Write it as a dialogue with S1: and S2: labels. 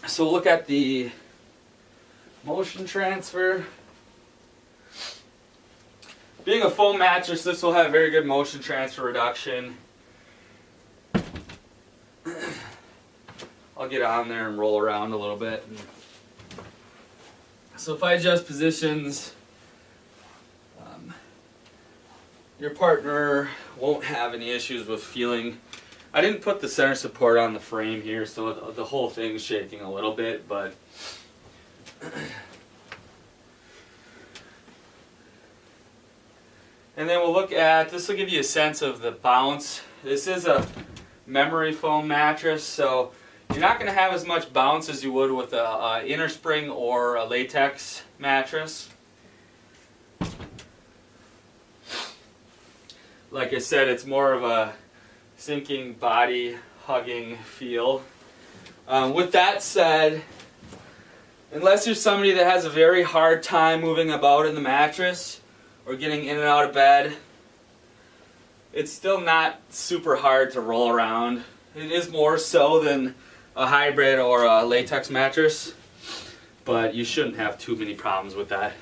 S1: So look at the motion transfer. Being a foam mattress, this will have very good motion transfer reduction. I'll get on there and roll around a little bit. So if I adjust positions, your partner won't have any issues with feeling. I didn't put the center support on the frame here, so the whole thing's shaking a little bit, but and then we'll look at, this will give you a sense of the bounce. This is a memory foam mattress, so you're not going to have as much bounce as you would with a Innerspring or a latex mattress. Like I said, it's more of a sinking body hugging feel. With that said, unless you're somebody that has a very hard time moving about in the mattress or getting in and out of bed, it's still not super hard to roll around. It is more so than a hybrid or a latex mattress, but you shouldn't have too many problems with that.